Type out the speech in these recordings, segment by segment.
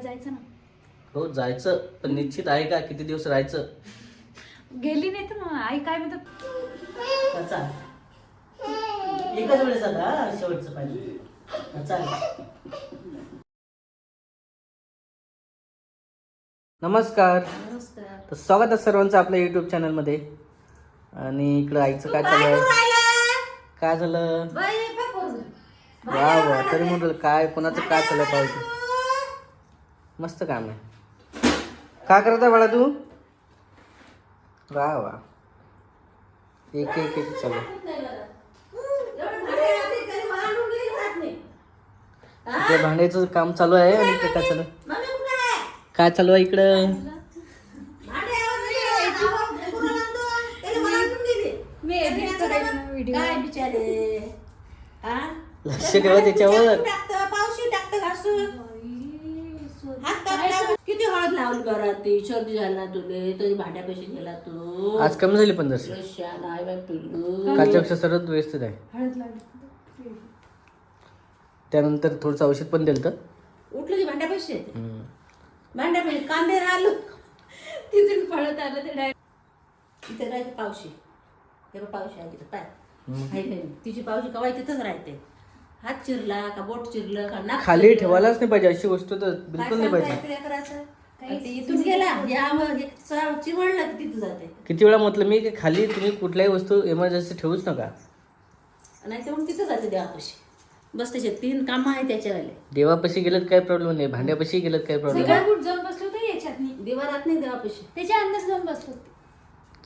जायचं ना. हो जायचं, पण निश्चित आहे का किती दिवस राहायचं? गेली नाही तर मग आई काय म्हणतात. चाल एकच वेळेस आता शेवटचं पाहिजे. चाल. नमस्कार. तर स्वागत आहे सर्वांचं आपल्या युट्यूब चॅनल मध्ये. आणि इकडं आईचं काय चालू आहे? काय झालं? वा वा, तरी म्हणलं काय कोणाचं काय चालू आहे पाहिजे. मस्त काम आहे. काय करत आहे बाळा तू? वा वा, एक एक एक चालू. ते भांड्याचं काम चालू आहे. आणि ते काय चालू काय चालू आहे इकडं? लक्ष ठेवा त्याच्यावर. किती हळद लावली बरं, ती सर्दी झाली ना तुले तरी भांड्यापाशी गेला तू. आज कमी झाली 1500. नाही बाई पिल्लू. कालच्यापेक्षा सर्वात व्यवस्थित आहे. हळद लागली. त्यानंतर थोडंसं औषध पण दिलं तर उठलं की भांड्यापाशी येते. भांड्यापाशी कांदे राहिलो तिथून पळत आलं ते डायरेक्ट. इथे राहते पावशी. हे पावशी आहे तिथं पाय. आहे का नाही? तिची पावशी कवाय तिथंच राहते. हात चिरला का बोट चिरलं का नाक खाली चिरलं. ठेवायलाच नाही पाहिजे. अशी गोष्ट तर बिलकुल नाही काय पाहिजे. सांगता येतं लेकराचं? ते इथून गेला यावर चिवडला की तिथं जाते. किती वेळा म्हटलं मी की खाली तुम्ही कुठल्याही वस्तू इमर्जन्सी ठेवूच नका. नाही तर मग तिथं जाते देवापाशी. बस त्याचे 3 कामं आहे त्याच्यावाले. देवापाशी गेलं काही प्रॉब्लेम नाही, भांड्यापाशी गेलं काही प्रॉब्लेम सगळ्या नाही. बुट जाऊन बसलो होतो याच्यात नाही. देवारात नाही देवापाशी. त्याच्या अंदर जाऊन बसलो होते.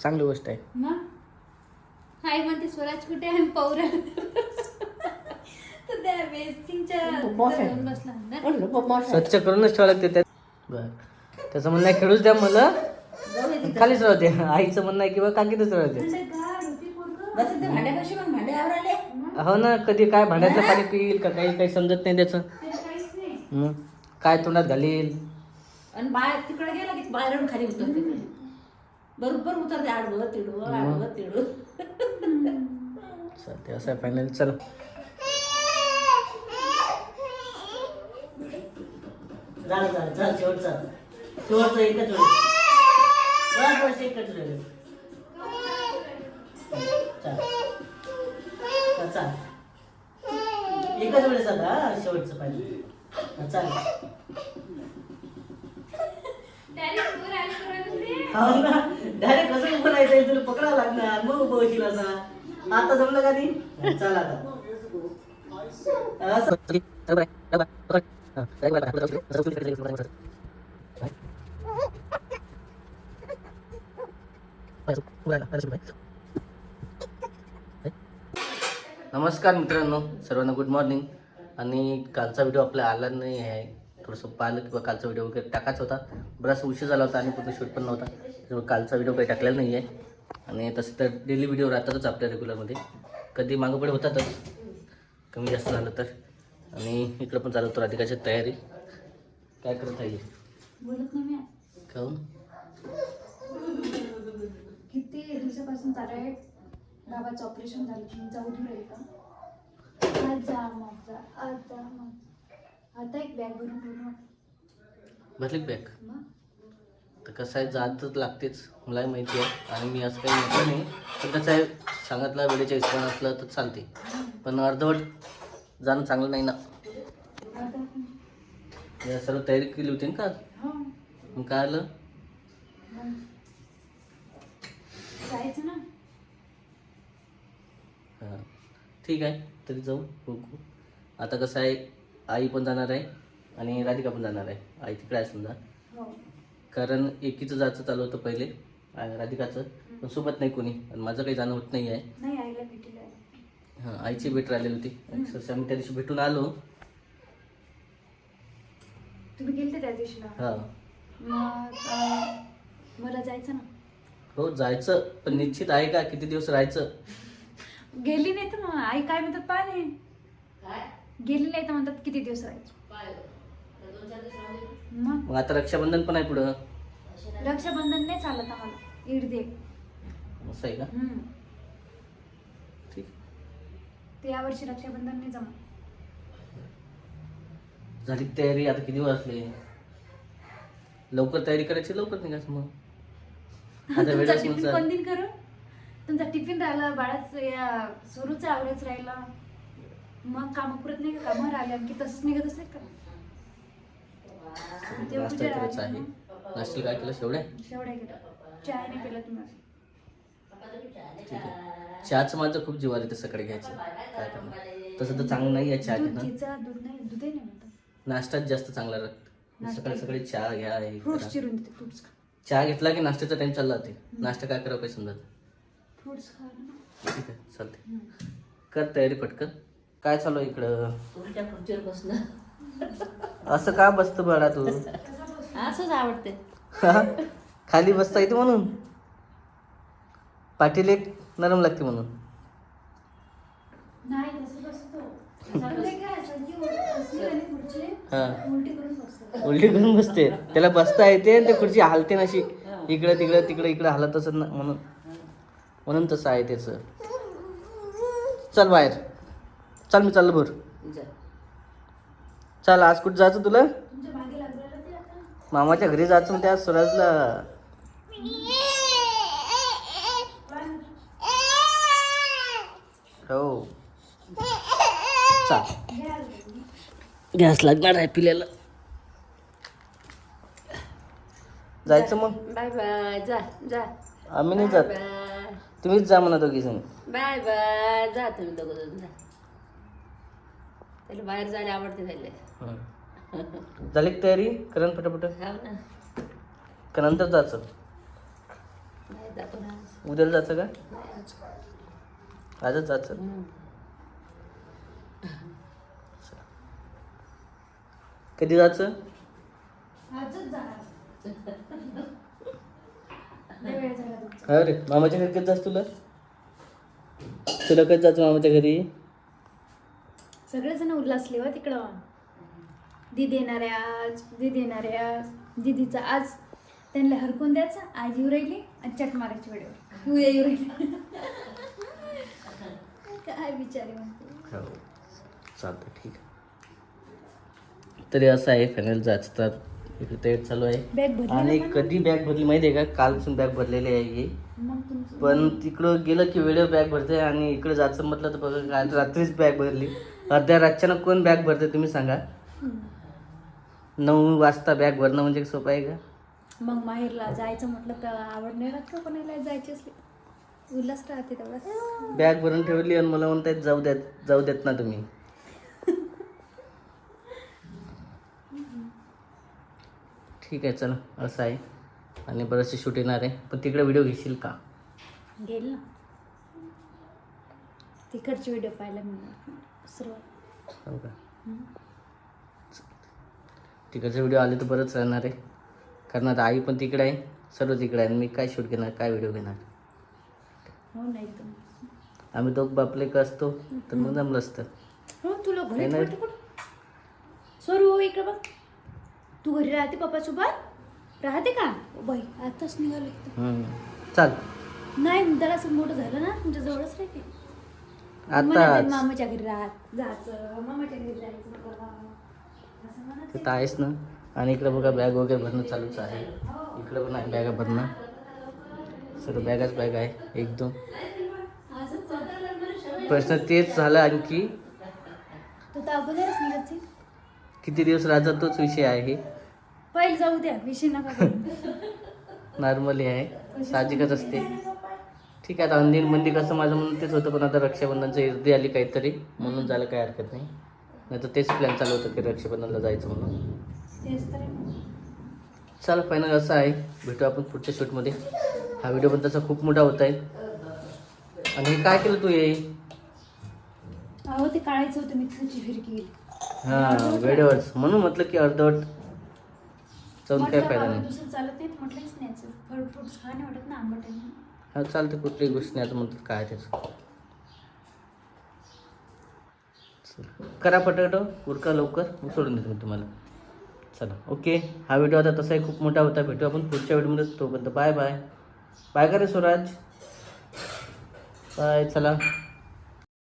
चांगली गोष्ट आहे. मग आई म्हणते स्वराज कुठे आहे पौरा. तर त्या वेस्टिंगच्या जाऊन बसला ना. स्वच्छ करूनच ठेवावं लागते त्यात. बरं, त्याचं म्हणणं आहे खेळूच द्या मला, खालीच राहते. आईचं म्हणणं आहे किंवा काकीतच राहते. गाड होती पोरगं. बस ते भांड्यापाशी मग भांड्यावर आले. हो ना, कधी काय भांड्यातलं पाणी पिईल का काही काही समजत नाही त्याचं. त्याला काहीच नाही. काय तोंडात घालील. आणि बाहेर तिकडे गेला की बाहेरून खाली उतरते ते. बरोबर उतरते आडवं तिडवं आडवं तिडवं. चालते, असं आहे फायनल. चला शेवटचं एकच वेळ. एकच वेळेस आता शेवटचं पाहिजे. चाल. डायरेक्ट वर आली पोराला ते. हो ना, डायरेक्ट कसं उभं राहायचं तुला पकडावं लागणार, मग उभं होशील असा. आता जमलं का नाही? चल आता नमस्कार मित्रांनो, सर्वांना गुड मॉर्निंग. आणि कालचा व्हिडिओ आपला आला नाही आहे. थोडंसं पाहिलं किंवा कालचा व्हिडिओ वगैरे टाकायचा होता. बराचसा उशीर झाला होता आणि कुठं शूट पण नव्हता, त्यामुळे कालचा व्हिडिओ काही टाकलेला नाही आहे. आणि तसं तर डेली व्हिडिओ राहतातच आपल्या रेग्युलरमध्ये, कधी मागं पुढे होतातच कमी जास्त झालं तर. आणि इकडं पण चालू होतं राधिकाची तयारी. काय करत आहे? बोलत नाही मी. काहून? किती दिवसापासून चालू आहे. बाबाचं ऑपरेशन झालं की जाऊ देऊ राहील का? आज जा मग जा, आज जा मग. आता एक बॅग भरून ठेवून भरली बॅग. मग तर कसं आहे, जातच लागतेच, मलाही माहिती आहे. आणि मी असं काही म्हटलं नाही, पण कसं आहे, सांगितलं वेळेच्या हिशोबाने असलं तर चालते, पण अर्धवट जाणं चांगलं नाही ना. या सर्व तयारी केली होती ना काल. मग काय आलं? जायचं ना. हां ठीक आहे, तरी जाऊ बघू. आता कसं आहे, आई पण जाणार आहे आणि राधिका पण जाणार आहे. आई तिकडे आहे समजा, कारण एकीचं जायचं चालू होतं पहिले राधिकाचं, पण सोबत नाही कोणी, आणि माझं काही जाणं होत नाही आहे. नाही, आईला भेटीला आहे. हां, आईची भेट राहिलेली होती. अक्षरशः मी त्या दिवशी भेटून आलो. तुम्ही गेलते त्या दिवशी ना. हां मग मला जायचं ना. हो जायचं, पण निश्चित आहे का किती दिवस राहायचं? गेली नाही तर मग आई काय म्हणतात पाय नाही. गेली नाही तर म्हणतात किती दिवस राहायचं. मग आता रक्षाबंधन पण आहे पुढं. रक्षाबंधन नाही चालत आम्हाला. ईड दे. असं आहे का? ठीक. ते यावर्षी रक्षाबंधन नाही जमत. झाली तयारी? आता किती वाजले? लवकर तयारी करायची, लवकर निघायचं मग. आता तुमचा वेळच टिफिन नसेल. कोण दिन करू? तुमचा टिफिन राहिला, बाळाचं या सुरूच आवरेज राहिला, मग कामं पुरत नाही का? कामावर आले आणखी तसंच निघत असेल का? नाश्ता करायचा आहे. नाश्त्याला काय केलं? शेवड्या. शेवड्या केलं, चहा नाही केला तुम्ही. ठीक आहे. चहाचं माझं खूप जीवाला येते सकाळी घ्यायचं, काय करणार. तसं तर चांगलं नाही आहे चहा दूध घेणं. घ्यायचा, दूध नाही, दूधही नाही म्हणतात. नाश्ताच जास्त चांगला राहतो. सकाळी सकाळी चहा घ्या, हे फ्रुट्स करा. चिरून देते, फ्रुट्स खा. चहा घेतला की नाश्त्याचा टाइम चालला जाते. नाश्ता काय करावं काही समजत. फ्रुट्स खा ना. ठीक आहे, चालते. कर तयारी पटकन. काय चालू आहे इकडं? उलट्या खुर्चीवर बसणं असं का बसतं बाळा तू? असंच आवडते. खाली बसता येते म्हणून, पाठीला एक नरम लागते म्हणून. नाही तसं बसतो. आपले काय असं की असली आणि खुर्ची हा, उलटी करून बसतो. उलटी करून बसते. त्याला बसता येते आणि ते खुर्ची हालते ना अशी, इकडे तिकडे तिकडे इकडे हालत असत ना, म्हणून म्हणून तसं आहे त्याचं. चल बाहेर, चल मी चाललो भर. जा. चल, आज कुठं जायचं तुला? तुमच्या मागे लागलेलं ते आता. मामाच्या घरी जायचं म्हणते आज स्वराजला. हो, चल. गॅस लागणार आहे पिल्याला. जायचं मग? Bye bye. जा जा. आम्ही नाही जात, बाय तुम्हीच जा म्हणा दोघी जण. Bye bye. जा तुम्ही दोघं जण जा. त्याला बाहेर जायला आवडते त्याला. झाली का तयारी? करण पटापट. हो ना. का नंतर जायचं? नाही जातो ना आज. उद्याला जायचं का? नाही आज. आजच जायचं. कधी जायचं? आजच जाणार. लय वेळ झाला तुमचा. अरे मामाच्या घरी कधी जायचं तुला? कधी जायचं मामाच्या घरी? सगळेजण उल्हासले हो तिकडं. दीदी येणार आहे आज, दीदी येणार आहे आज. दीदीचा आज त्यांना हरकून द्यायचं. आज येऊ राहिली आणि चट मारायची वेळेवर उद्या येऊ राहिली. काय बिचारी म्हणते. हो, चालतं, ठीक आहे. तरी असं आहे, फायनल जायचं तर इकडे तयारी चालू आहे. बॅग भरली आणि ना पण? कधी बॅग भरली माहिती आहे का? कालपासून बॅग भरलेली आहे ही. मग तुमचं पण तिकडं गेलं की वेळेवर बॅग भरते आणि इकडे जायचं म्हटलं तर बघा काल रात्रीच बॅग भरली. अर्ध्या रातच्यानं कोण बॅग भरते तुम्ही सांगा? 9 वाजता बॅग भरणं म्हणजे सोपं आहे का? मग माहेरला जायचं म्हटलं तर आवड नाही राहत का कोणाला जायची असली? उल्हास राहते तेवढं. बॅग भरून ठेवली आणि मला म्हणतायत जाऊ देत ना तुम्ही. ठीक आहे, चला असं आहे. आणि बरेचसे शूट येणार आहे, पण तिकडे व्हिडिओ घेशील का? गेल ना तिकडचे व्हिडिओ पाहायला मिळणार सर्व. हो का? तिकडचे व्हिडिओ आले तर बरंच राहणार आहे, कारण आता आई पण तिकडे आहे, सर्व तिकडे आहे. मी काय शूट घेणार, काय व्हिडिओ घेणार? हो नाही एकदम. आम्ही दोघ बापले का असतो तर मग जमलं असतं. हो तुला घरी नाही, नाही. ठेवते कुठं? सरू इकडे बघ. तू घरी राहते पप्पासोबत राहते का? बाई आताच निघालो. चाल. नाही त्याला असं मोठं झालं ना तुमच्या जवळच राहते. आता मामाच्या घरी जायचं, मामाच्या घरी जायचं बाबा. असं म्हणत तर आहेच ना. आणि इकडे बघा बॅग वगैरे भरणं चालूच आहे. इकडे पण आहे बॅगा भरणं, सर्व बॅगाच बॅग आहे. 1-2 असंच चालतं. प्रश्न तेच झाला. आणखी तू तर अगोदरच निघायची. किती दिवस राहतात तोच विषय आहे. पहिले जाऊ द्या, विषय नका करू. नॉर्मली आहे, साहजिकच असते. ठीक आहे, आता अंदीन मंदी कसं माझं म्हणून तेच होतं, पण आता रक्षाबंधनचं इर्दी आली काहीतरी म्हणून झालं, काही हरकत नाही. नाही तर तेच प्लॅन चालू होतं की रक्षाबंधनला जायचं म्हणून. तेच तर आहे. चला फायनल असं आहे. भेटू आपण पुढच्या शूटमध्ये. हा व्हिडिओ पण तसा खूप मोठा होत आहे. आणि हे काय केलं तू हे? अहो ते काढायचं होतं, मिक्सरची फिरकी गेली. हां, वेळेवरच म्हणून म्हटलं की अर्धवट जाऊन काय फायदा नाही. दुसरं चालत नाही म्हटलंच न्यायचं. फळ फ्रुट्स खा नाही वाटत ना, आंबट आहे. हा चालतं, कुठलीही गोष्ट नाही. आता म्हणतात काय त्याचं. करा पटापट, उरका लवकर, मग सोडून देतो मी तुम्हाला. चला ओके. हा व्हिडिओ आता तसाही खूप मोठा होता. भेटू आपण पुढच्या व्हिडिओमध्ये. तोपर्यंत बाय बाय. बाय का रे स्वराज? बाय. चला.